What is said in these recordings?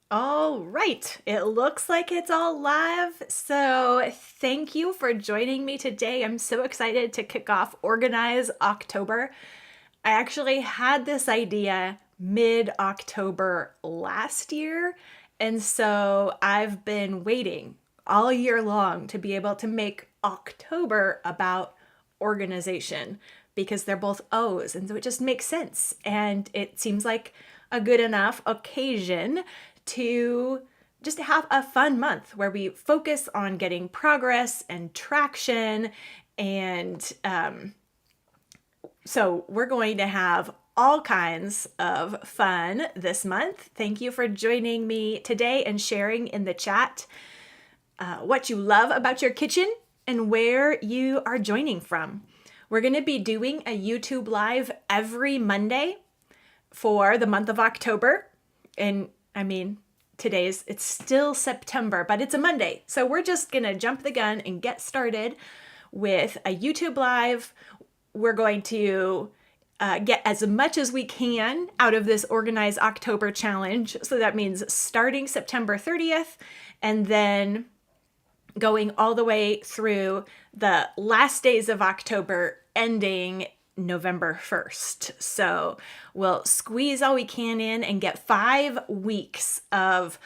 All right, it looks like it's all live. So, thank you for joining me today. I'm so excited to kick off Organize October. I actually had this idea mid October last year, and so I've been waiting all year long to be able to make October about organization because they're both O's, and so it just makes sense. And it seems like a good enough occasion to just have a fun month where we focus on getting progress and traction. And so we're going to have all kinds of fun this month. Thank you for joining me today and sharing in the chat what you love about your kitchen and where you are joining from. We're going to be doing a YouTube live every Monday for the month of October. And I mean, it's still September, but it's a Monday. So we're just going to jump the gun and get started with a YouTube live. We're going to get as much as we can out of this Organize October challenge. So that means starting September 30th and then going all the way through the last days of October, ending November 1st. So we'll squeeze all we can in and get 5 weeks of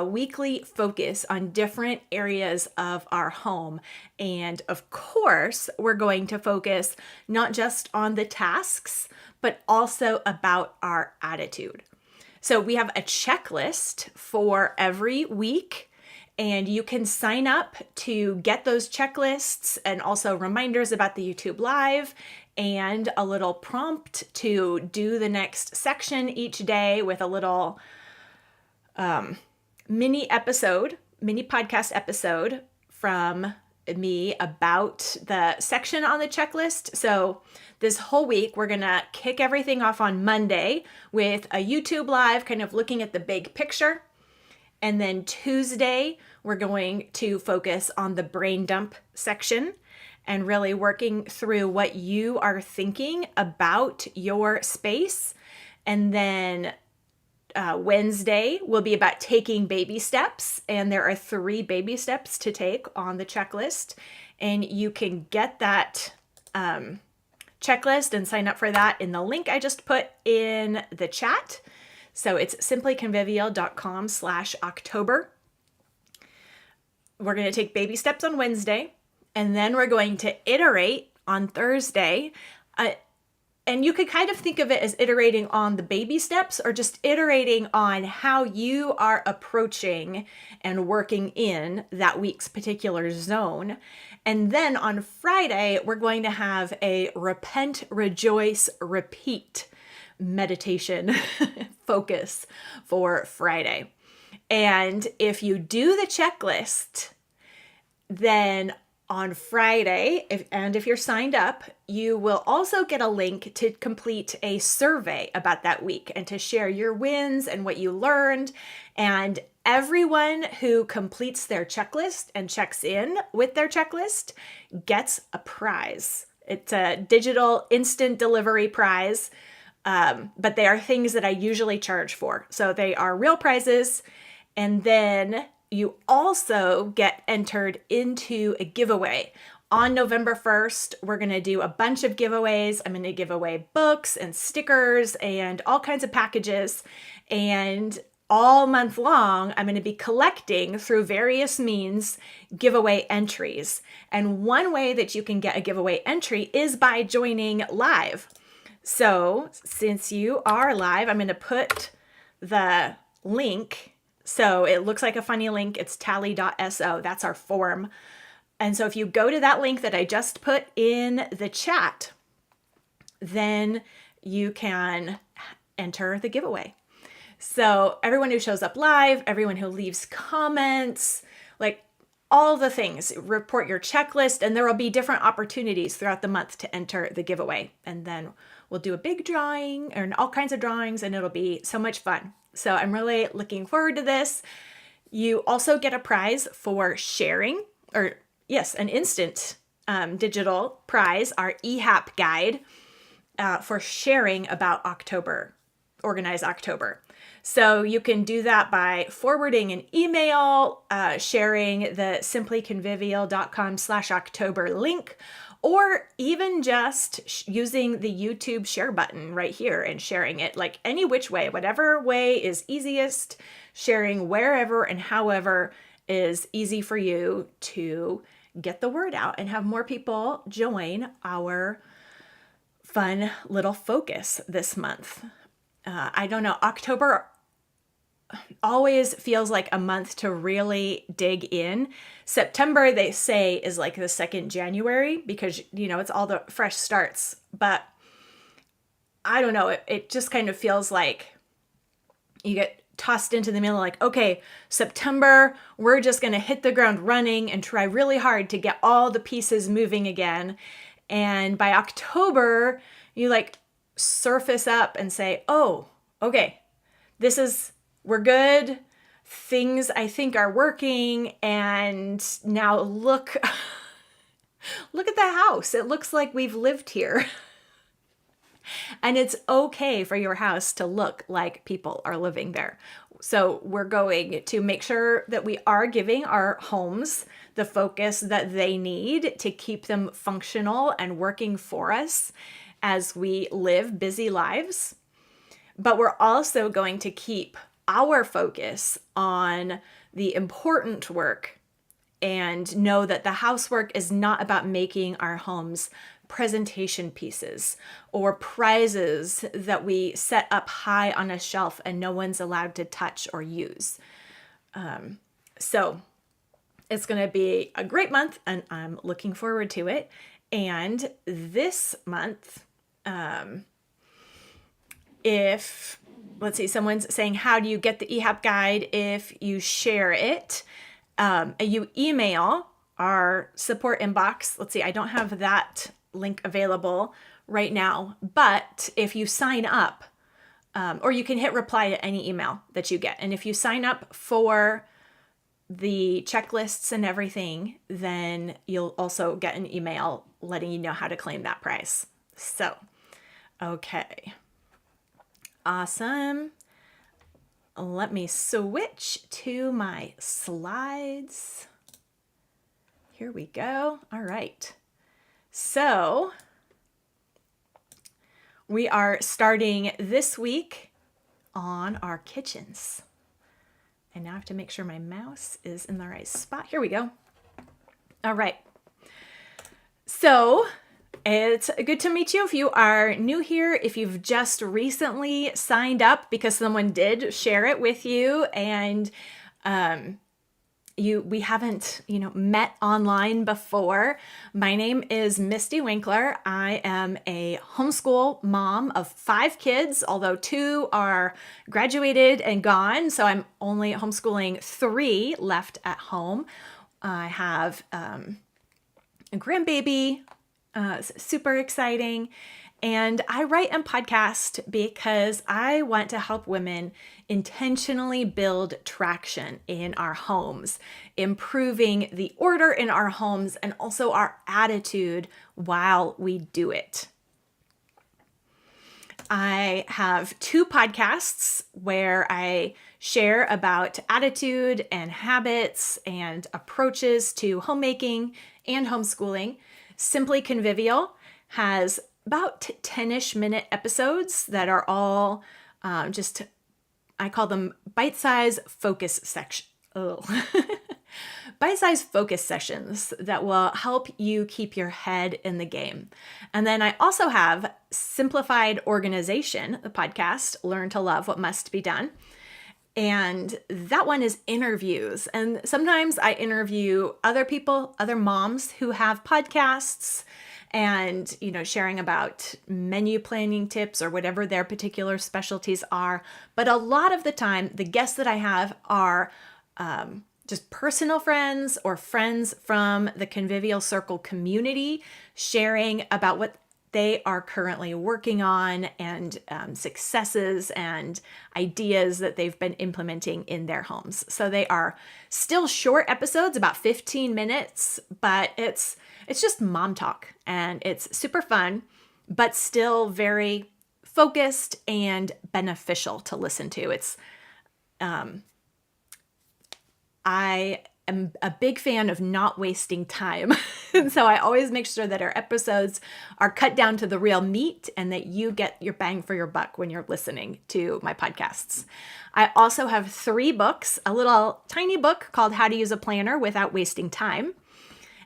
weekly focus on different areas of our home. And of course, we're going to focus not just on the tasks, but also about our attitude. So we have a checklist for every week, and you can sign up to get those checklists and also reminders about the YouTube Live and a little prompt to do the next section each day with a little mini podcast episode from me about the section on the checklist. So this whole week, we're going to kick everything off on Monday with a YouTube Live, kind of looking at the big picture. And then Tuesday, we're going to focus on the brain dump section and really working through what you are thinking about your space. And then Wednesday will be about taking baby steps. And there are 3 baby steps to take on the checklist. And you can get that checklist and sign up for that in the link I just put in the chat. So it's simplyconvivial.com/October. We're going to take baby steps on Wednesday, and then we're going to iterate on Thursday. And you could kind of think of it as iterating on the baby steps or just iterating on how you are approaching and working in that week's particular zone. And then on Friday, we're going to have a repent, rejoice, repeat meditation focus for Friday. And if you do the checklist, then on Friday, if you're signed up, you will also get a link to complete a survey about that week and to share your wins and what you learned. And everyone who completes their checklist and checks in with their checklist gets a prize. It's a digital instant delivery prize. But they are things that I usually charge for. So they are real prizes. And then you also get entered into a giveaway. On November 1st, we're going to do a bunch of giveaways. I'm going to give away books and stickers and all kinds of packages. And all month long, I'm going to be collecting through various means giveaway entries. And one way that you can get a giveaway entry is by joining live. So since you are live, I'm going to put the link. So it looks like a funny link. It's tally.so. That's our form. And so if you go to that link that I just put in the chat, then you can enter the giveaway. So everyone who shows up live, everyone who leaves comments, like all the things, report your checklist, and there will be different opportunities throughout the month to enter the giveaway. And then we'll do a big drawing and all kinds of drawings, and it'll be so much fun. So I'm really looking forward to this. You also get a prize for sharing, or yes, an instant digital prize, our EHAP guide for sharing about October, Organize October. So you can do that by forwarding an email, sharing the simplyconvivial.com/October link, or even just using the YouTube share button right here and sharing it, like any which way, whatever way is easiest, sharing wherever and however is easy for you to get the word out and have more people join our fun little focus this month. I don't know, October always feels like a month to really dig in. September, they say, is like the second January because, it's all the fresh starts. But I don't know, it just kind of feels like you get tossed into the middle, like, okay, September, we're just going to hit the ground running and try really hard to get all the pieces moving again. And by October, you like surface up and say, oh, okay, we're good. Things I think are working. And now look at the house. It looks like we've lived here. And it's okay for your house to look like people are living there. So we're going to make sure that we are giving our homes the focus that they need to keep them functional and working for us as we live busy lives. But we're also going to keep our focus on the important work and know that the housework is not about making our homes presentation pieces or prizes that we set up high on a shelf and no one's allowed to touch or use. So it's going to be a great month and I'm looking forward to it. And this month, let's see, someone's saying, how do you get the EHAP guide if you share it? You email our support inbox. Let's see, I don't have that link available right now, but if you sign up, or you can hit reply to any email that you get. And if you sign up for the checklists and everything, then you'll also get an email letting you know how to claim that prize. So, okay. Awesome. Let me switch to my slides. Here we go. All right. So we are starting this week on our kitchens. And now I have to make sure my mouse is in the right spot. Here we go. All right. So it's good to meet you if you are new here, if you've just recently signed up because someone did share it with you and we haven't, met online before. My name is Mystie Winckler. I am a homeschool mom of 5 kids, although 2 are graduated and gone. So I'm only homeschooling 3 left at home. I have a grandbaby, super exciting. And I write and podcast because I want to help women intentionally build traction in our homes, improving the order in our homes and also our attitude while we do it. I have 2 podcasts where I share about attitude and habits and approaches to homemaking and homeschooling. Simply Convivial has about 10-ish minute episodes that are all I call them bite-sized focus section. Bite-sized focus sessions that will help you keep your head in the game. And then I also have Simplified Organization, the podcast, Learn to Love What Must Be Done. And that one is interviews. And sometimes I interview other people, other moms who have podcasts and, sharing about menu planning tips or whatever their particular specialties are. But a lot of the time, the guests that I have are just personal friends or friends from the Convivial Circle community sharing about what they are currently working on and successes and ideas that they've been implementing in their homes. So they are still short episodes, about 15 minutes, but it's just mom talk and it's super fun, but still very focused and beneficial to listen to. It's I am a big fan of not wasting time. And so I always make sure that our episodes are cut down to the real meat and that you get your bang for your buck when you're listening to my podcasts. I also have 3 books, a little tiny book called How to Use a Planner Without Wasting Time.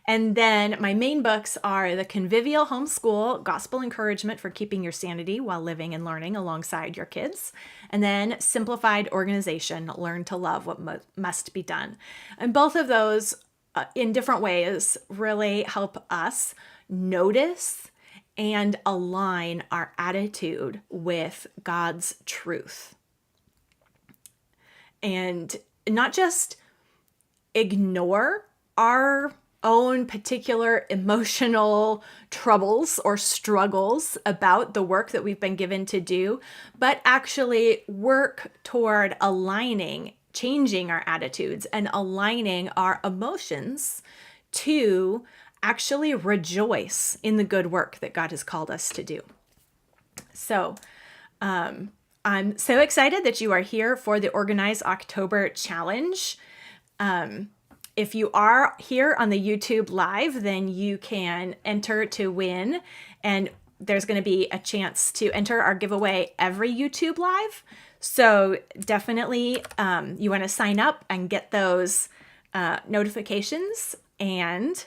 And then my main books are The Convivial Homeschool, Gospel Encouragement for Keeping Your Sanity While Living and Learning Alongside Your Kids. And then Simplified Organization, Learn to Love What Must Be Done. And both of those, in different ways, really help us notice and align our attitude with God's truth. And not just ignore our own particular emotional troubles or struggles about the work that we've been given to do, but actually work toward aligning, changing our attitudes and aligning our emotions to actually rejoice in the good work that God has called us to do. So, I'm so excited that you are here for the Organize October Challenge. If you are here on the YouTube live, then you can enter to win. And there's going to be a chance to enter our giveaway every YouTube live. So definitely you want to sign up and get those notifications. And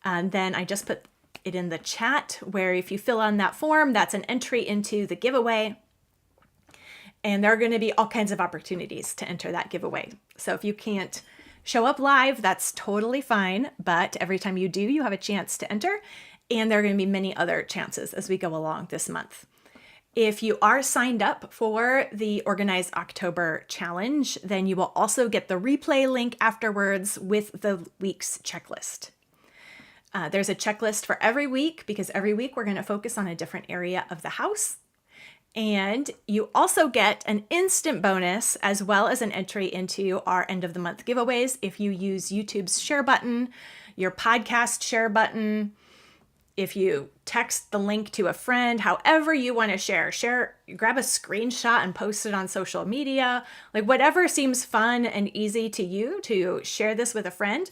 then I just put it in the chat where if you fill on that form, that's an entry into the giveaway. And there are going to be all kinds of opportunities to enter that giveaway. So if you can't show up live, that's totally fine. But every time you do, you have a chance to enter. And there are going to be many other chances as we go along this month. If you are signed up for the Organize October Challenge, then you will also get the replay link afterwards with the week's checklist. There's a checklist for every week because every week we're going to focus on a different area of the house. And you also get an instant bonus as well as an entry into our end of the month giveaways if you use YouTube's share button, your podcast share button, if you text the link to a friend, however you want to share, grab a screenshot and post it on social media, like whatever seems fun and easy to you to share this with a friend.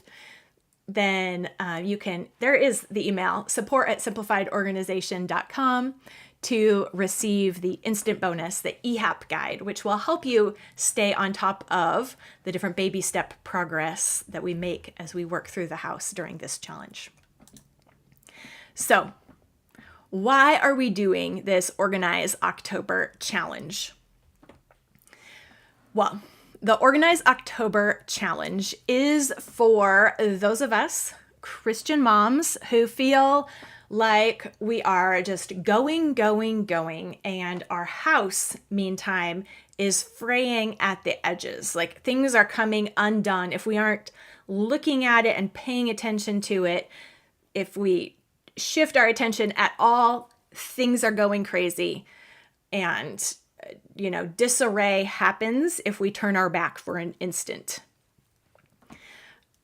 Then you can, there is the email, support@simplifiedorganization.com to receive the instant bonus, the EHAP guide, which will help you stay on top of the different baby step progress that we make as we work through the house during this challenge. So, why are we doing this Organize October Challenge? Well, the Organize October Challenge is for those of us Christian moms who feel like we are just going, and our house, meantime, is fraying at the edges. Like things are coming undone if we aren't looking at it and paying attention to it. If we shift our attention at all, things are going crazy. And, disarray happens if we turn our back for an instant.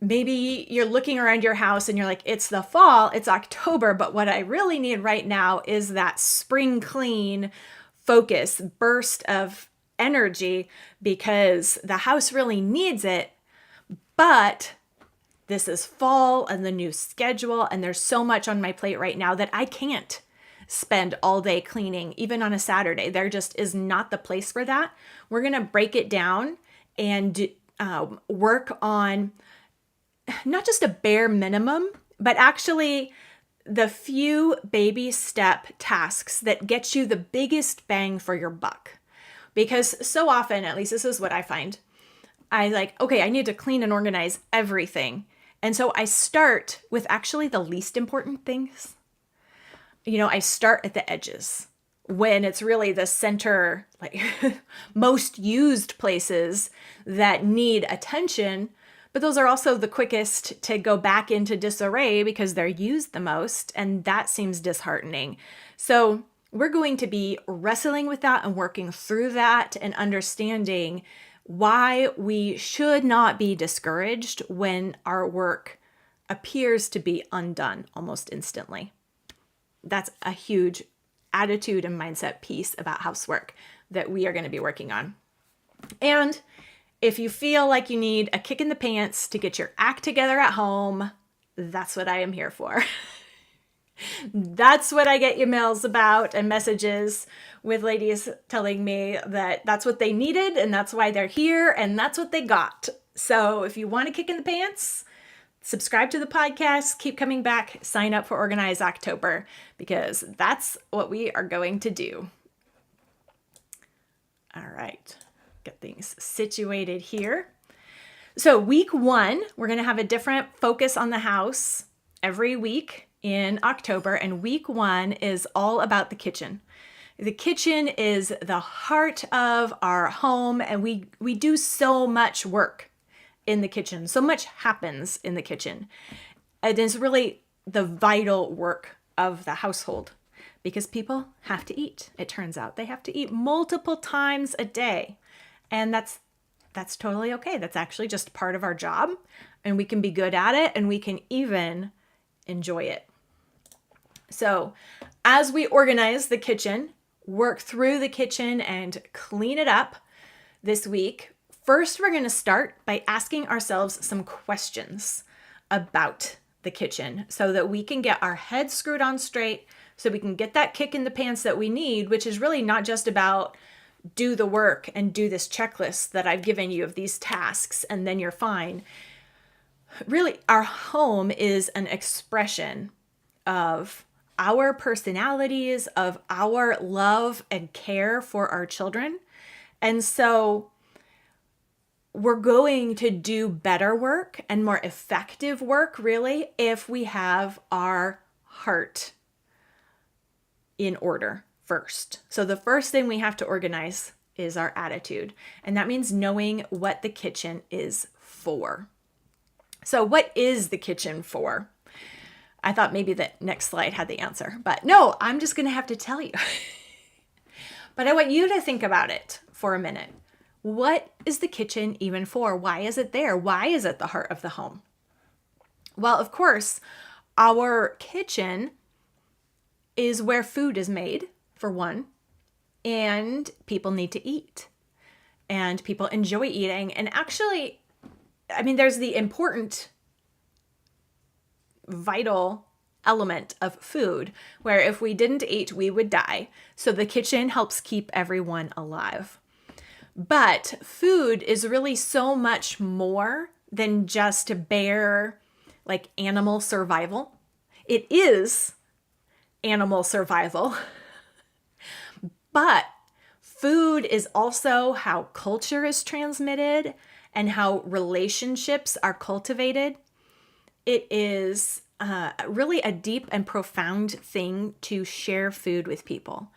Maybe you're looking around your house and you're like, it's the fall, it's October, but what I really need right now is that spring clean focus, burst of energy because the house really needs it. But this is fall and the new schedule, and there's so much on my plate right now that I can't spend all day cleaning, even on a Saturday. There just is not the place for that. We're going to break it down and work on not just a bare minimum, but actually the few baby step tasks that get you the biggest bang for your buck. Because so often, at least this is what I find, I need to clean and organize everything. And so I start with actually the least important things. I start at the edges when it's really the center, most used places that need attention. But those are also the quickest to go back into disarray because they're used the most, and that seems disheartening. So we're going to be wrestling with that and working through that and understanding why we should not be discouraged when our work appears to be undone almost instantly. That's a huge attitude and mindset piece about housework that we are going to be working on. And if you feel like you need a kick in the pants to get your act together at home, that's what I am here for. That's what I get emails about and messages with ladies telling me that that's what they needed and that's why they're here and that's what they got. So if you want to kick in the pants, subscribe to the podcast, keep coming back, sign up for Organize October, because that's what we are going to do. All right, get things situated here. So week 1, we're going to have a different focus on the house every week in October, and week 1 is all about the kitchen. The kitchen is the heart of our home, and we do so much work in the kitchen. So much happens in the kitchen. It is really the vital work of the household because people have to eat. It turns out they have to eat multiple times a day, and that's totally okay. That's actually just part of our job, and we can be good at it, and we can even enjoy it. So as we organize the kitchen, work through the kitchen and clean it up this week, first we're going to start by asking ourselves some questions about the kitchen so that we can get our heads screwed on straight, so we can get that kick in the pants that we need, which is really not just about do the work and do this checklist that I've given you of these tasks and then you're fine. Really, our home is an expression of our personalities, of our love and care for our children. And so we're going to do better work and more effective work, really, if we have our heart in order first. So the first thing we have to organize is our attitude. And that means knowing what the kitchen is for. So what is the kitchen for? I thought maybe the next slide had the answer, but no, I'm just going to have to tell you. But I want you to think about it for a minute. What is the kitchen even for? Why is it there? Why is it the heart of the home? Well, of course, our kitchen is where food is made, for one, and people need to eat, and people enjoy eating. And actually, I mean, there's the important vital element of food where if we didn't eat, we would die. So the kitchen helps keep everyone alive. But food is really so much more than just bare like animal survival. It is animal survival, but food is also how culture is transmitted and how relationships are cultivated. It is really a deep and profound thing to share food with people.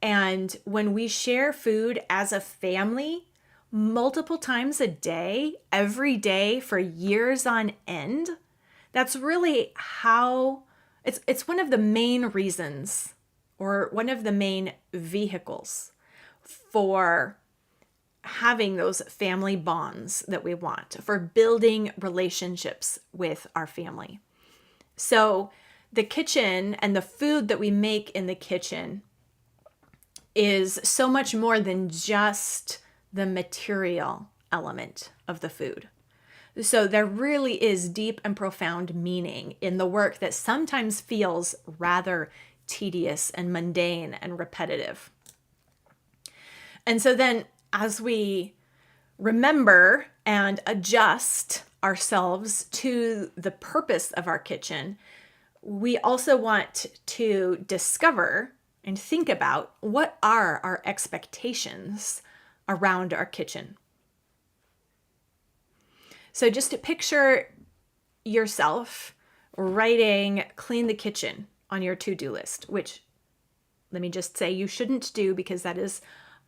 And when we share food as a family, multiple times a day, every day for years on end, that's really how it's one of the main reasons or one of the main vehicles for having those family bonds that we want, for building relationships with our family. So the kitchen and the food that we make in the kitchen is so much more than just the material element of the food. So there really is deep and profound meaning in the work that sometimes feels rather tedious and mundane and repetitive. And so then as we remember and adjust ourselves to the purpose of our kitchen, we also want to discover and think about what are our expectations around our kitchen. So just to picture yourself writing clean the kitchen on your to-do list, which let me just say you shouldn't do because that is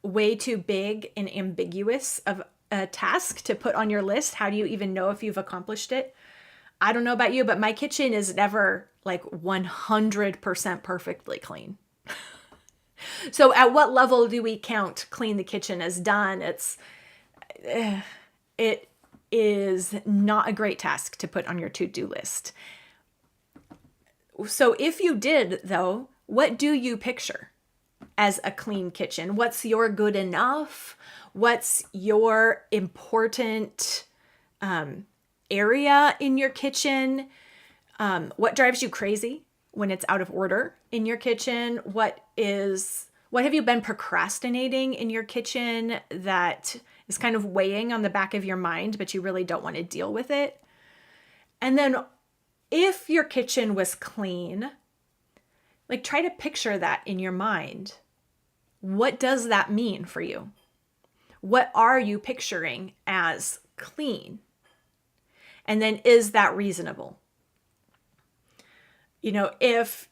way too big and ambiguous of a task to put on your list. How do you even know if you've accomplished it? I don't know about you, but my kitchen is never like 100% perfectly clean. So at what level do we count clean the kitchen as done? It is not a great task to put on your to-do list. So if you did, though, what do you picture as a clean kitchen? What's your good enough? What's your important area in your kitchen? What drives you crazy when it's out of order in your kitchen? What have you been procrastinating in your kitchen that is kind of weighing on the back of your mind, but you really don't want to deal with it? And then if your kitchen was clean, like try to picture that in your mind. What does that mean for you? What are you picturing as clean? And then is that reasonable? You know, if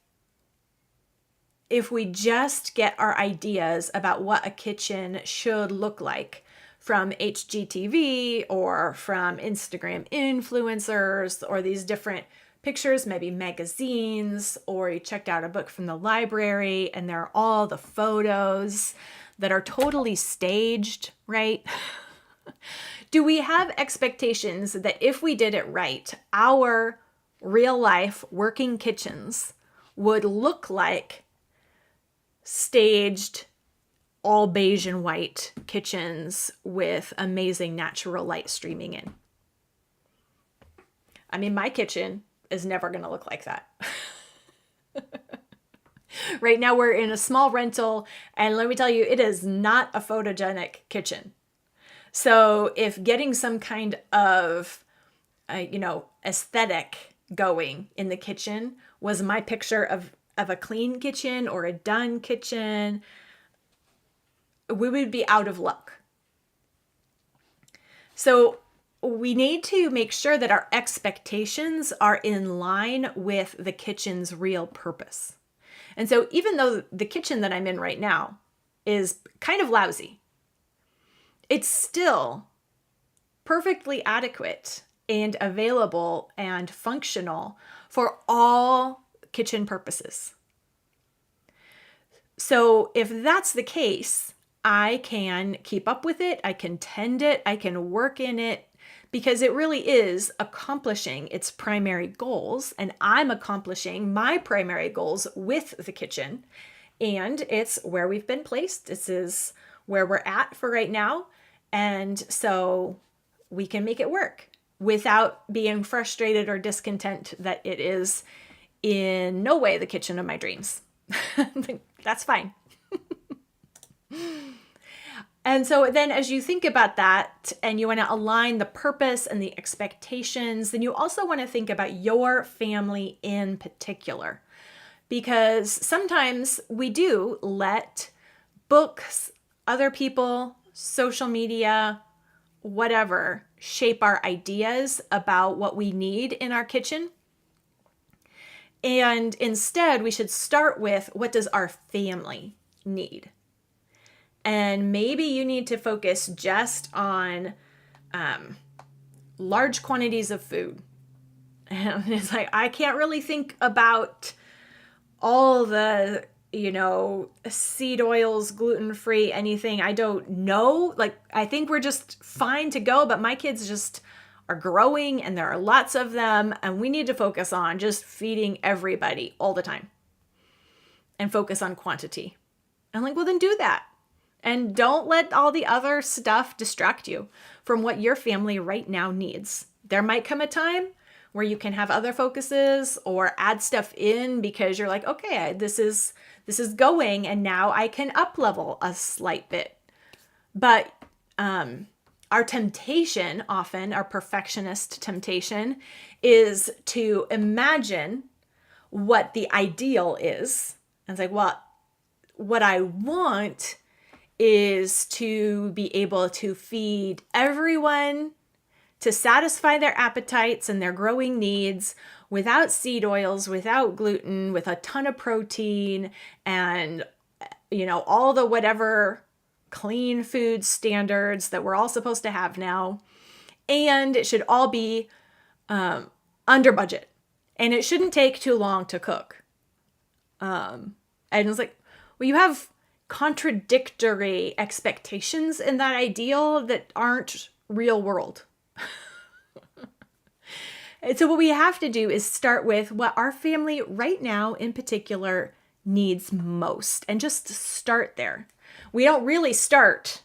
we just get our ideas about what a kitchen should look like from HGTV or from Instagram influencers or these different pictures, maybe magazines, or you checked out a book from the library and there are all the photos that are totally staged, right? Do we have expectations that if we did it right, our real life working kitchens would look like staged, all beige and white kitchens with amazing natural light streaming in? I mean, my kitchen is never going to look like that. Right now we're in a small rental, and let me tell you, it is not a photogenic kitchen. So if getting some kind of, aesthetic going in the kitchen was my picture of a clean kitchen or a done kitchen, we would be out of luck. So we need to make sure that our expectations are in line with the kitchen's real purpose. And so even though the kitchen that I'm in right now is kind of lousy, it's still perfectly adequate and available and functional for all kitchen purposes. So if that's the case, I can keep up with it, I can tend it, I can work in it, because it really is accomplishing its primary goals, and I'm accomplishing my primary goals with the kitchen, and it's where we've been placed. This is where we're at for right now, and so we can make it work without being frustrated or discontent that it is in no way the kitchen of my dreams. That's fine. And so then as you think about that and you want to align the purpose and the expectations, then you also want to think about your family in particular. Because sometimes we do let books, other people, social media, whatever, shape our ideas about what we need in our kitchen. And instead, we should start with, what does our family need? And maybe you need to focus just on large quantities of food. And it's like, I can't really think about all the, seed oils, gluten-free, anything. I don't know. Like, I think we're just fine to go, but my kids just are growing and there are lots of them. And we need to focus on just feeding everybody all the time and focus on quantity. I'm like, well, then do that. And don't let all the other stuff distract you from what your family right now needs. There might come a time where you can have other focuses or add stuff in because you're like, okay, this is going and now I can up level a slight bit. But our temptation often, our perfectionist temptation, is to imagine what the ideal is. And it's like, well, what I want is to be able to feed everyone, to satisfy their appetites and their growing needs without seed oils, without gluten, with a ton of protein and, all the whatever clean food standards that we're all supposed to have now. And it should all be under budget. And it shouldn't take too long to cook. And it's like, well, you have contradictory expectations in that ideal that aren't real world. And so what we have to do is start with what our family right now in particular needs most and just start there. We don't really start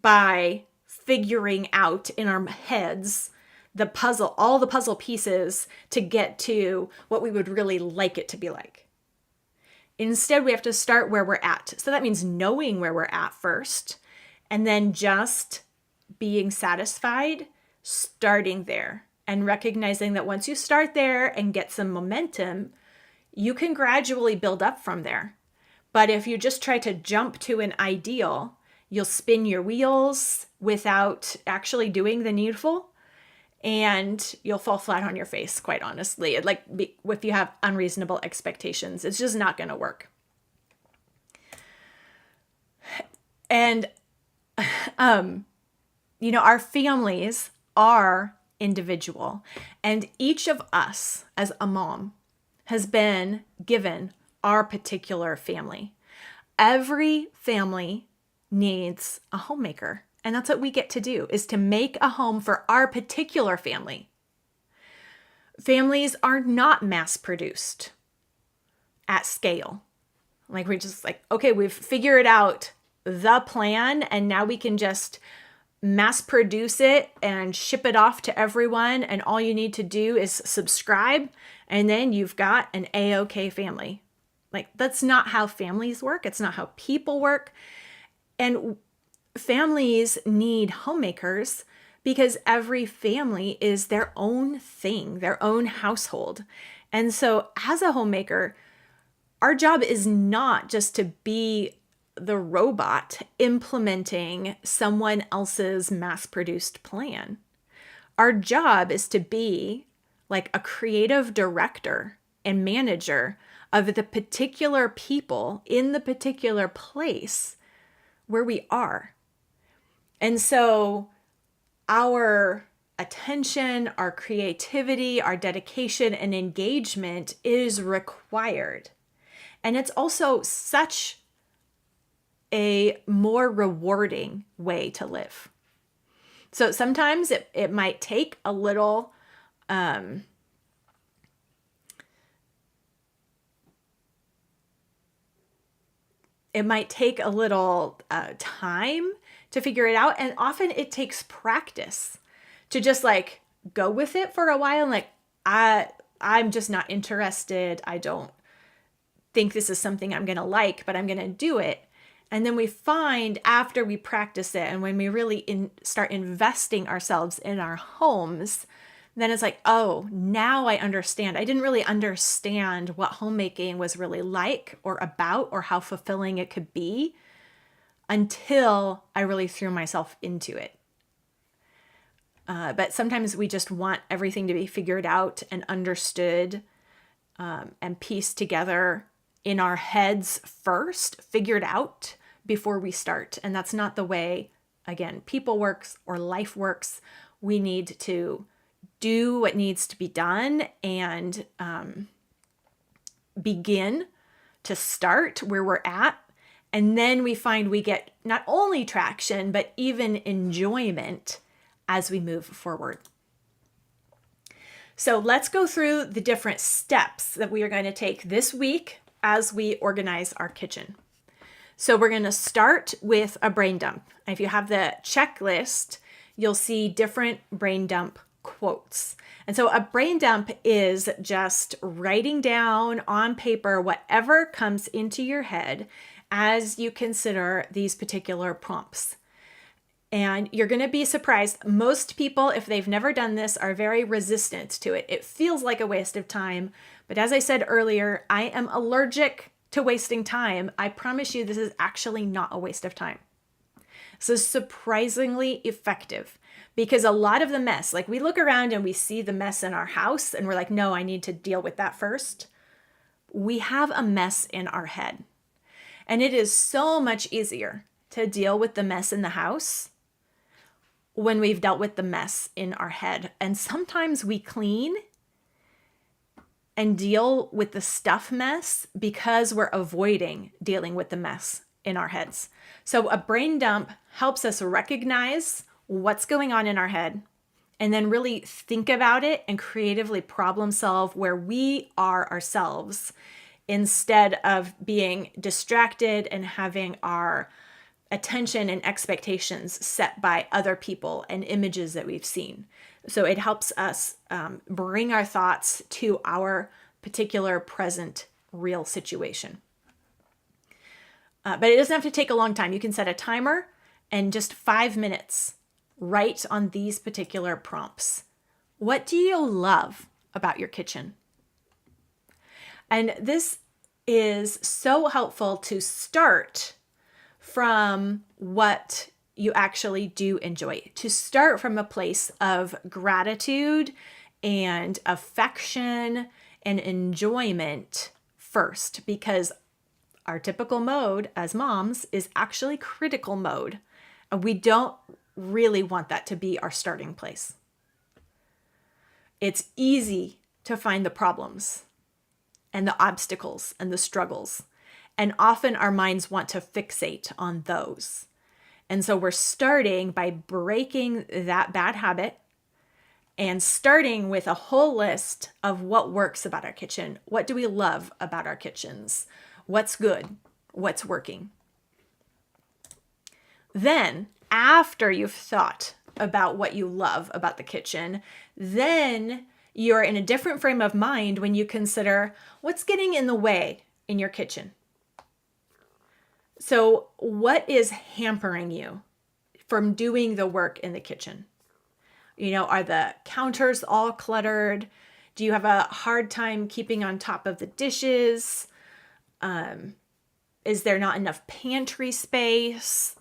by figuring out in our heads all the puzzle pieces to get to what we would really like it to be like. Instead, we have to start where we're at. So that means knowing where we're at first, and then just being satisfied starting there and recognizing that once you start there and get some momentum, you can gradually build up from there. But if you just try to jump to an ideal, you'll spin your wheels without actually doing the needful, and you'll fall flat on your face, quite honestly. If you have unreasonable expectations, it's just not going to work. And, our families are individual, and each of us as a mom has been given our particular family. Every family needs a homemaker. And that's what we get to do, is to make a home for our particular family. Families are not mass produced at scale. We're just okay, we've figured out the plan, and now we can just mass produce it and ship it off to everyone. And all you need to do is subscribe, and then you've got an A-OK family. That's not how families work. It's not how people work. And families need homemakers because every family is their own thing, their own household. And so as a homemaker, our job is not just to be the robot implementing someone else's mass-produced plan. Our job is to be like a creative director and manager of the particular people in the particular place where we are. And so our attention, our creativity, our dedication, and engagement is required. And it's also such a more rewarding way to live. So sometimes it might take a little time to figure it out. And often it takes practice to just go with it for a while. I'm just not interested. I don't think this is something I'm going to like, but I'm going to do it. And then we find after we practice it, and when we really start investing ourselves in our homes, then it's oh, now I understand. I didn't really understand what homemaking was really like or about or how fulfilling it could be until I really threw myself into it. But sometimes we just want everything to be figured out and understood and pieced together in our heads first, figured out before we start. And that's not the way, again, people works or life works. We need to do what needs to be done and begin to start where we're at. And then we find we get not only traction, but even enjoyment as we move forward. So let's go through the different steps that we are going to take this week as we organize our kitchen. So we're going to start with a brain dump. If you have the checklist, you'll see different brain dump quotes. And so a brain dump is just writing down on paper whatever comes into your head as you consider these particular prompts. And you're going to be surprised. Most people, if they've never done this, are very resistant to it. It feels like a waste of time. But as I said earlier, I am allergic to wasting time. I promise you this is actually not a waste of time. This is surprisingly effective because a lot of the mess, we look around and we see the mess in our house and we're no, I need to deal with that first. We have a mess in our head. And it is so much easier to deal with the mess in the house when we've dealt with the mess in our head. And sometimes we clean and deal with the stuff mess because we're avoiding dealing with the mess in our heads. So a brain dump helps us recognize what's going on in our head and then really think about it and creatively problem solve where we are ourselves instead of being distracted and having our attention and expectations set by other people and images that we've seen. So it helps us bring our thoughts to our particular present real situation. But it doesn't have to take a long time. You can set a timer and just 5 minutes write on these particular prompts. What do you love about your kitchen? And this is so helpful to start from what you actually do enjoy, to start from a place of gratitude and affection and enjoyment first, because our typical mode as moms is actually critical mode. And we don't really want that to be our starting place. It's easy to find the problems and the obstacles and the struggles. And often our minds want to fixate on those. And so we're starting by breaking that bad habit and starting with a whole list of what works about our kitchen. What do we love about our kitchens? What's good? What's working? Then, after you've thought about what you love about the kitchen, then you're in a different frame of mind when you consider what's getting in the way in your kitchen. So, what is hampering you from doing the work in the kitchen? Are the counters all cluttered? Do you have a hard time keeping on top of the dishes? Is there not enough pantry space?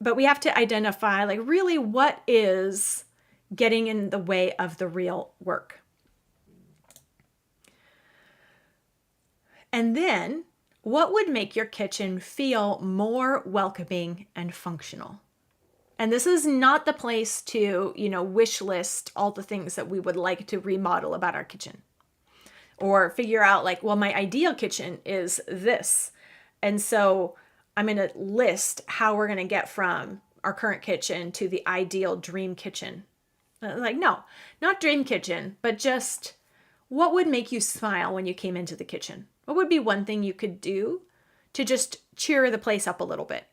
But we have to identify, really what is getting in the way of the real work. And then, what would make your kitchen feel more welcoming and functional? And this is not the place to, wish list all the things that we would like to remodel about our kitchen. Or figure out my ideal kitchen is this. And so I'm going to list how we're going to get from our current kitchen to the ideal dream kitchen. No, not dream kitchen, but just what would make you smile when you came into the kitchen? What would be one thing you could do to just cheer the place up a little bit?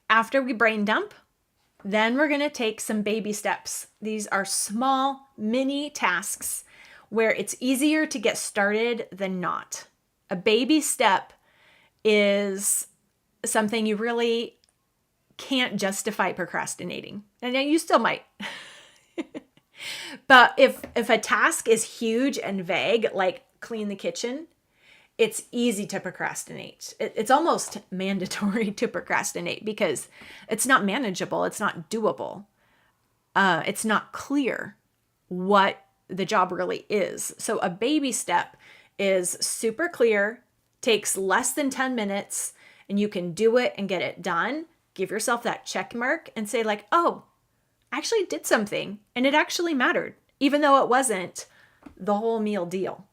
After we brain dump, then we're going to take some baby steps. These are small, mini tasks where it's easier to get started than not. A baby step is something you really can't justify procrastinating. And you still might. But if a task is huge and vague, like clean the kitchen, it's easy to procrastinate. It's almost mandatory to procrastinate because it's not manageable. It's not doable. It's not clear what the job really is. So a baby step is super clear, takes less than 10 minutes, and you can do it and get it done. Give yourself that check mark and say oh, I actually did something and it actually mattered, even though it wasn't the whole meal deal.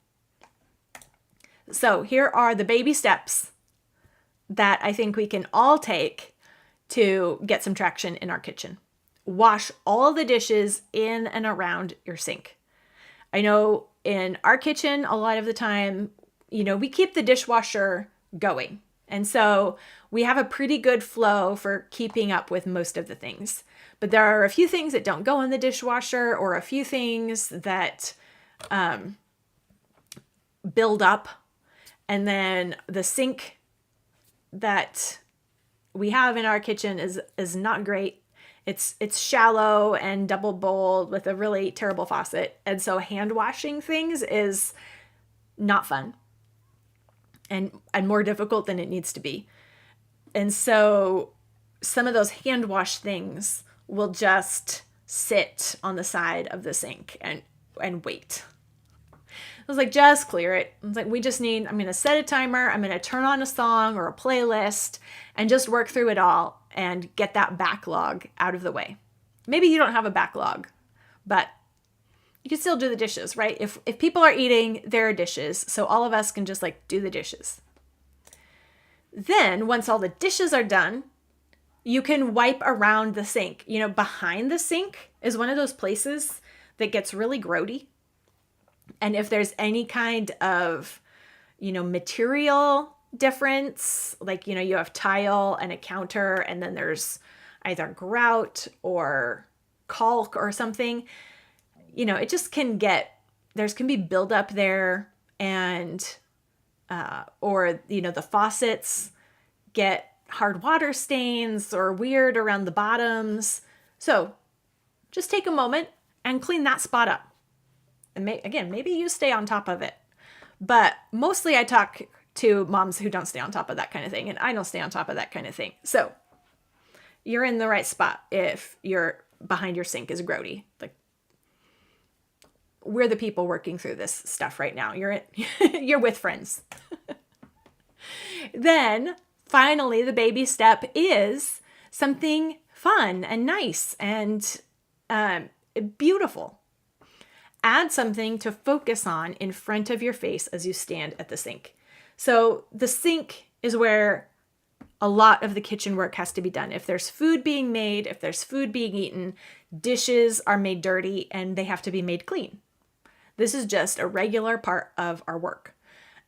So here are the baby steps that I think we can all take to get some traction in our kitchen. Wash all the dishes in and around your sink. I know in our kitchen, a lot of the time, we keep the dishwasher going. And so we have a pretty good flow for keeping up with most of the things. But there are a few things that don't go in the dishwasher or a few things that build up. And then the sink that we have in our kitchen is not great. It's shallow and double bowled with a really terrible faucet. And so hand washing things is not fun and more difficult than it needs to be. And so some of those hand wash things will just sit on the side of the sink and wait. I was just clear it. I was I'm going to set a timer. I'm going to turn on a song or a playlist and just work through it all and get that backlog out of the way. Maybe you don't have a backlog, but you can still do the dishes, right? If people are eating, there are dishes. So all of us can just do the dishes. Then once all the dishes are done, you can wipe around the sink. Behind the sink is one of those places that gets really grody. And if there's any kind of material difference. Like, you have tile and a counter, and then there's either grout or caulk or something. It just can be buildup there, and or the faucets get hard water stains or weird around the bottoms. So just take a moment and clean that spot up. And maybe you stay on top of it. But mostly I talk to moms who don't stay on top of that kind of thing, and I don't stay on top of that kind of thing. So you're in the right spot if you're behind your sink is grody. Like, we're the people working through this stuff right now. You're with friends. Then finally, the baby step is something fun and nice and beautiful. Add something to focus on in front of your face as you stand at the sink. So the sink is where a lot of the kitchen work has to be done. If there's food being made, if there's food being eaten, dishes are made dirty and they have to be made clean. This is just a regular part of our work.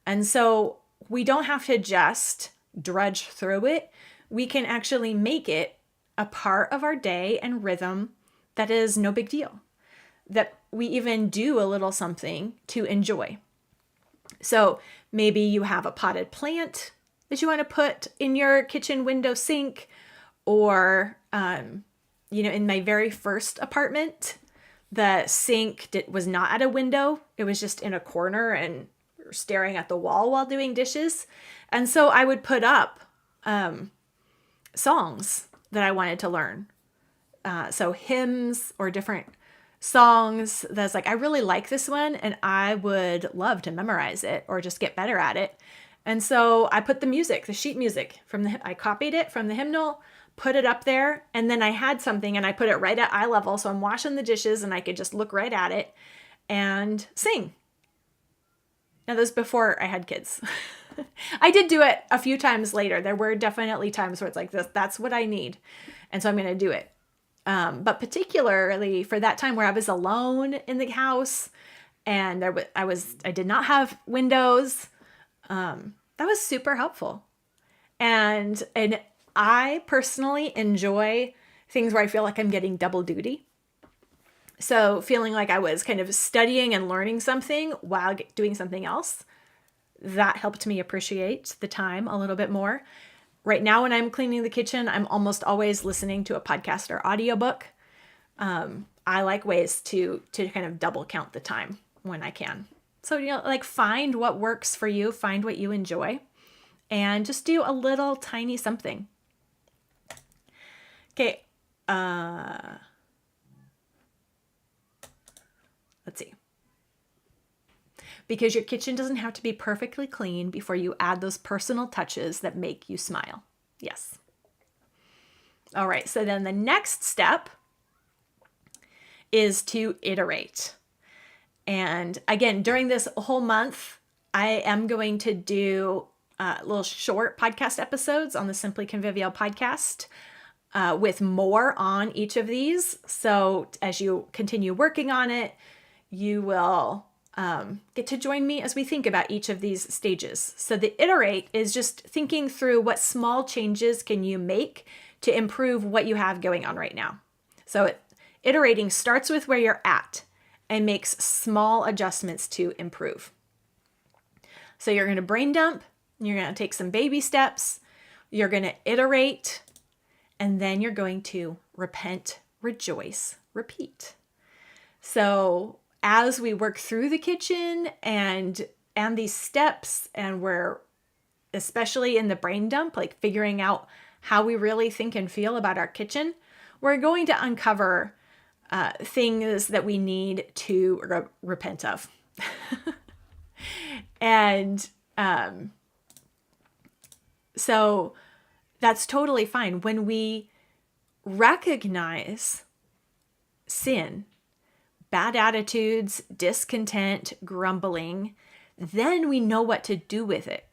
And so we don't have to just drudge through it. We can actually make it a part of our day and rhythm that is no big deal, that we even do a little something to enjoy. So maybe you have a potted plant that you want to put in your kitchen window sink, or, in my very first apartment, the sink was not at a window. It was just in a corner and staring at the wall while doing dishes. And so I would put up songs that I wanted to learn. So hymns or different songs that's like, I really like this one and I would love to memorize it or just get better at it. And so I put the sheet music I copied it from the hymnal, put it up there, and then I had something and I put it right at eye level. So I'm washing the dishes and I could just look right at it and sing. Now, this was before I had kids. I did do it a few times later. There were definitely times where it's like, that's what I need. And so I'm going to do it. But particularly for that time where I was alone in the house and I did not have windows, that was super helpful. And I personally enjoy things where I feel like I'm getting double duty. So feeling like I was kind of studying and learning something while doing something else, that helped me appreciate the time a little bit more. Right now, when I'm cleaning the kitchen, I'm almost always listening to a podcast or audiobook. I like ways to kind of double count the time when I can. So, find what works for you, find what you enjoy, and just do a little tiny something. Okay. Let's see. Because your kitchen doesn't have to be perfectly clean before you add those personal touches that make you smile. Yes. All right. So then the next step is to iterate. And again, during this whole month, I am going to do little short podcast episodes on the Simply Convivial podcast with more on each of these. So as you continue working on it, you will get to join me as we think about each of these stages. So the iterate is just thinking through what small changes can you make to improve what you have going on right now. So iterating starts with where you're at and makes small adjustments to improve. So you're going to brain dump, you're going to take some baby steps, you're going to iterate, and then you're going to repent, rejoice, repeat. So as we work through the kitchen and these steps, and we're especially in the brain dump, like figuring out how we really think and feel about our kitchen, we're going to uncover things that we need to repent of. And so that's totally fine. When we recognize sin, bad attitudes, discontent, grumbling, then we know what to do with it.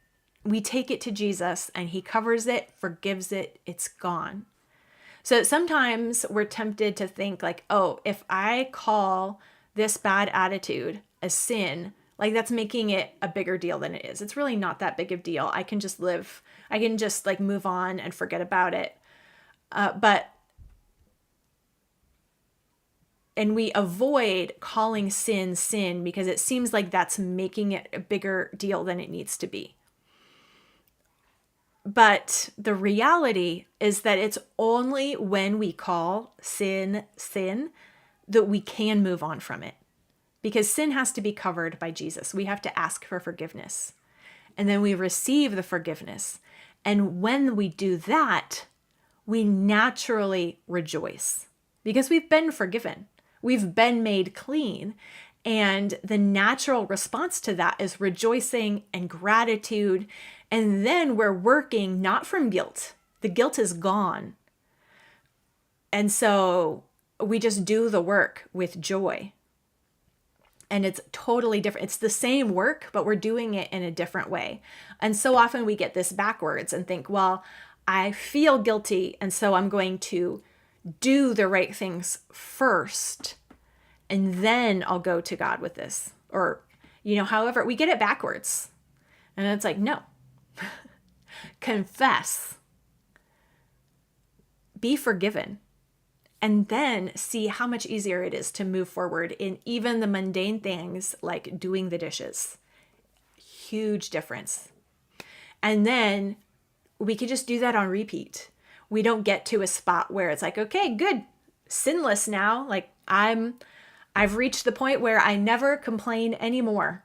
We take it to Jesus and he covers it, forgives it, it's gone. So sometimes we're tempted to think like, oh, if I call this bad attitude a sin, Like that's making it a bigger deal than it is. It's really not that big of a deal. I can just live, I can just like move on and forget about it. And we avoid calling sin sin because it seems like that's making it a bigger deal than it needs to be. But the reality is that it's only when we call sin sin that we can move on from it. Because sin has to be covered by Jesus. We have to ask for forgiveness. And then we receive the forgiveness. And when we do that, we naturally rejoice because we've been forgiven. We've been made clean. And the natural response to that is rejoicing and gratitude. And then we're working not from guilt. The guilt is gone. And so we just do the work with joy. And it's totally different. It's the same work, but we're doing it in a different way. And so often we get this backwards and think, well, I feel guilty, and so I'm going to do the right things first, and then I'll go to God with this. Or, however, we get it backwards. And it's like, no. Confess. Be forgiven. And then see how much easier it is to move forward in even the mundane things like doing the dishes. Huge difference. And then we could just do that on repeat. We don't get to a spot where it's like, okay, good, sinless now. Like I've reached the point where I never complain anymore.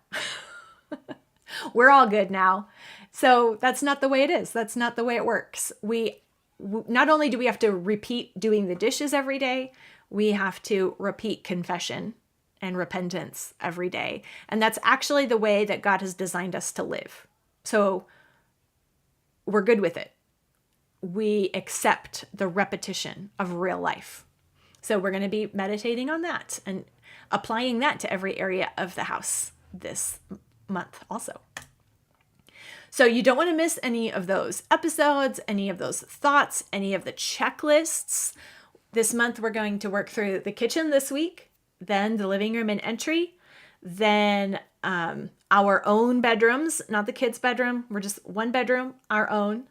We're all good now. So that's not the way it is. That's not the way it works. Not only do we have to repeat doing the dishes every day, we have to repeat confession and repentance every day. And that's actually the way that God has designed us to live. So we're good with it. We accept the repetition of real life. So we're going to be meditating on that and applying that to every area of the house this month also. So you don't want to miss any of those episodes, any of those thoughts, any of the checklists. This month, we're going to work through the kitchen this week, then the living room and entry, then our own bedrooms, not the kids' bedroom. We're just one bedroom, our own,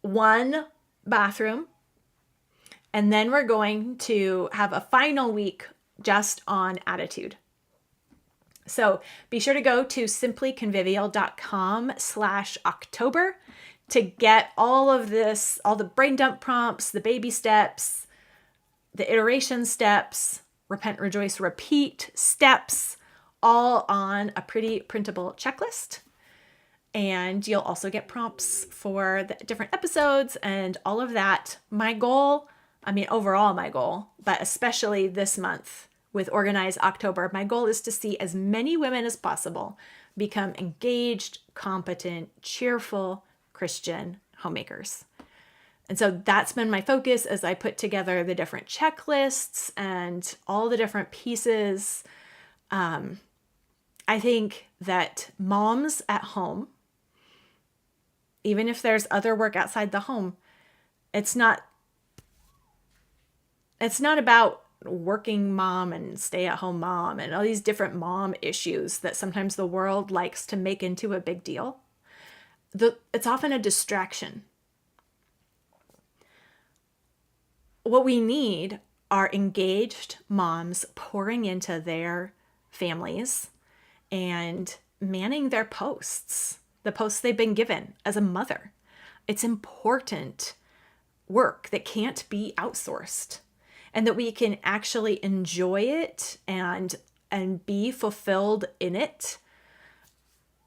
one bathroom. And then we're going to have a final week just on attitude. So be sure to go to simplyconvivial.com/October to get all of this, all the brain dump prompts, the baby steps, the iteration steps, repent, rejoice, repeat steps, all on a pretty printable checklist. And you'll also get prompts for the different episodes and all of that. My goal, overall my goal, but especially this month, with Organize October, my goal is to see as many women as possible become engaged, competent, cheerful Christian homemakers. And so that's been my focus as I put together the different checklists and all the different pieces. I think that moms at home, even if there's other work outside the home, it's not about working mom and stay-at-home mom and all these different mom issues that sometimes the world likes to make into a big deal. It's often a distraction. What we need are engaged moms pouring into their families and manning their posts, the posts they've been given as a mother. It's important work that can't be outsourced, and that we can actually enjoy it and be fulfilled in it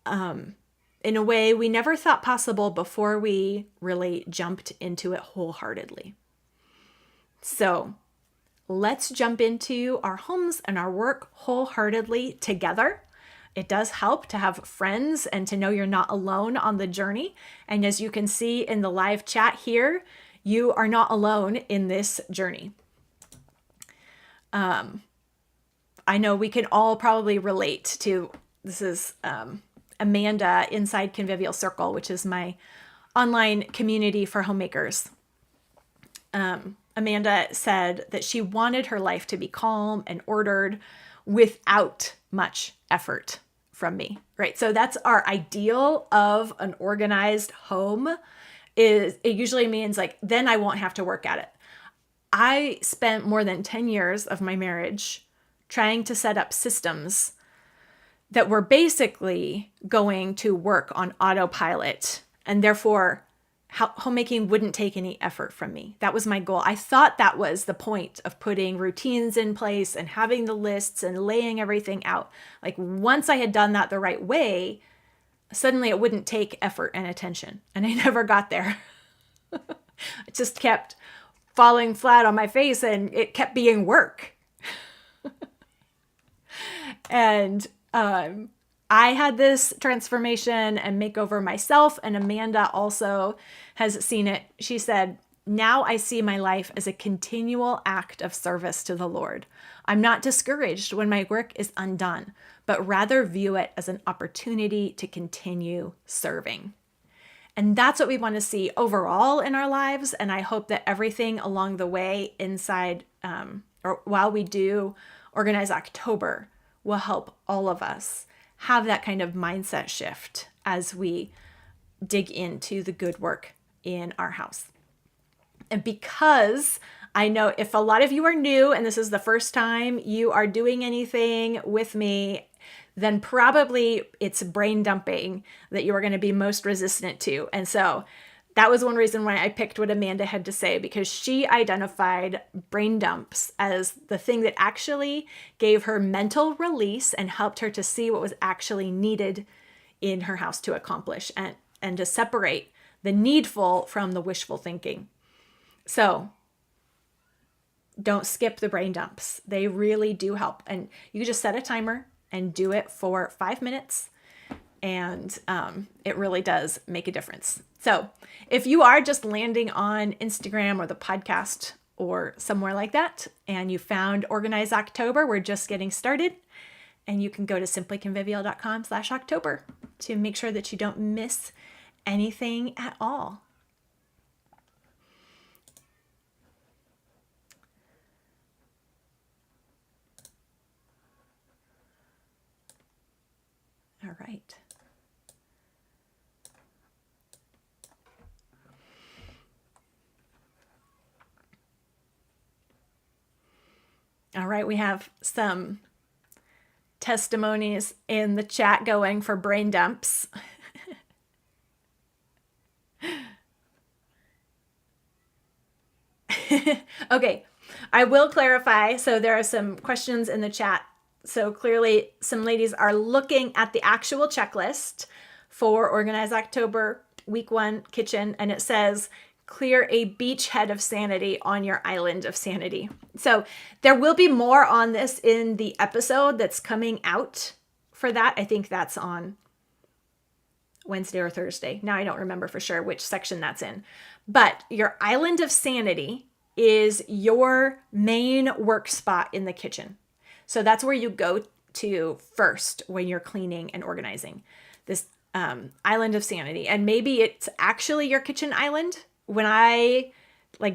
in a way we never thought possible before we really jumped into it wholeheartedly. So let's jump into our homes and our work wholeheartedly together. It does help to have friends and to know you're not alone on the journey. And as you can see in the live chat here, you are not alone in this journey. I know we can all probably relate to, this is Amanda inside Convivial Circle, which is my online community for homemakers. Amanda said that she wanted her life to be calm and ordered without much effort from me, right? So that's our ideal of an organized home. Is it usually means like, then I won't have to work at it. I spent more than 10 years of my marriage trying to set up systems that were basically going to work on autopilot, and therefore homemaking wouldn't take any effort from me. That was my goal. I thought that was the point of putting routines in place and having the lists and laying everything out. Like once I had done that the right way, suddenly it wouldn't take effort and attention. And I never got there. I just kept falling flat on my face and it kept being work. And I had this transformation and makeover myself, and Amanda also has seen it. She said, "Now I see my life as a continual act of service to the Lord. I'm not discouraged when my work is undone, but rather view it as an opportunity to continue serving." And that's what we want to see overall in our lives. And I hope that everything along the way inside or while we do Organize October will help all of us have that kind of mindset shift as we dig into the good work in our house. And because I know if a lot of you are new and this is the first time you are doing anything with me, then probably it's brain dumping that you are going to be most resistant to. And so that was one reason why I picked what Amanda had to say, because she identified brain dumps as the thing that actually gave her mental release and helped her to see what was actually needed in her house to accomplish and to separate the needful from the wishful thinking. So don't skip the brain dumps. They really do help. And you just set a timer and do it for 5 minutes. And it really does make a difference. So if you are just landing on Instagram or the podcast or somewhere like that, and you found Organize October, we're just getting started. And you can go to simplyconvivial.com/October to make sure that you don't miss anything at all. All right. All right, we have some testimonies in the chat going for brain dumps. Okay, I will clarify. So there are some questions in the chat. So clearly some ladies are looking at the actual checklist for Organize October week 1 kitchen, and it says, clear a beachhead of sanity on your island of sanity. So there will be more on this in the episode that's coming out for that. I think that's on Wednesday or Thursday. Now I don't remember for sure which section that's in. But your island of sanity is your main work spot in the kitchen. So that's where you go to first when you're cleaning and organizing. This island of sanity. And maybe it's actually your kitchen island. When I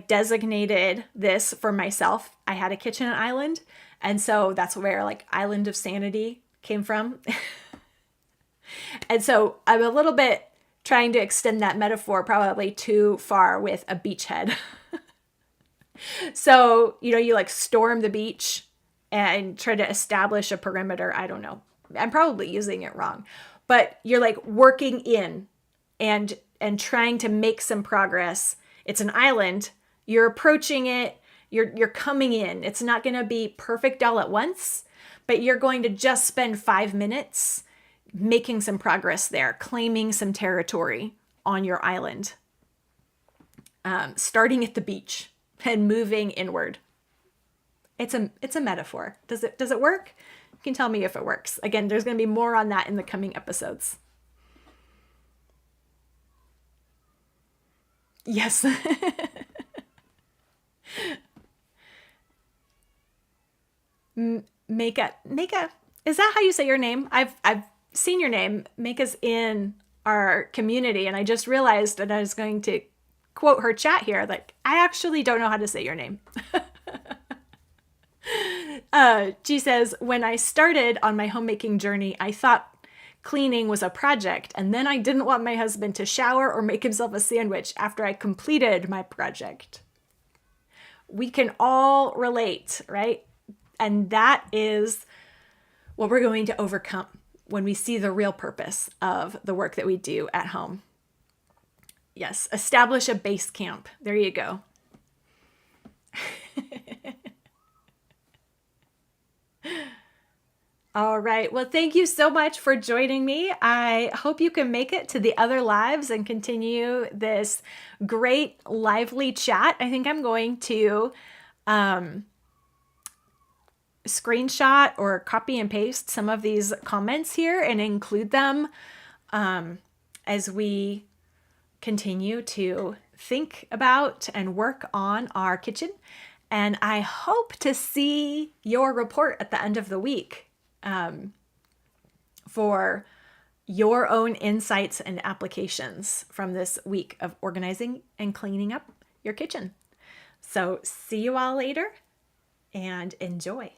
designated this for myself, I had a kitchen island. And so that's where island of sanity came from. And so I'm a little bit trying to extend that metaphor probably too far with a beachhead. So, you storm the beach and try to establish a perimeter. I don't know. I'm probably using it wrong, but you're working in and trying to make some progress. It's an island. You're approaching it. You're coming in. It's not going to be perfect all at once, but you're going to just spend 5 minutes making some progress there, claiming some territory on your island, starting at the beach and moving inward. It's a metaphor. Does it work? You can tell me if it works. Again, there's going to be more on that in the coming episodes. Yes. Meka, is that how you say your name? I've seen your name. Meka's in our community, and I just realized that I was going to quote her chat here. I actually don't know how to say your name. She says, when I started on my homemaking journey, I thought cleaning was a project, and then I didn't want my husband to shower or make himself a sandwich after I completed my project. We can all relate, right? And that is what we're going to overcome when we see the real purpose of the work that we do at home. Yes, establish a base camp. There you go. All right. Well, thank you so much for joining me. I hope you can make it to the other lives and continue this great, lively chat. I think I'm going to screenshot or copy and paste some of these comments here and include them as we continue to think about and work on our kitchen. And I hope to see your report at the end of the week for your own insights and applications from this week of organizing and cleaning up your kitchen. So see you all later and enjoy.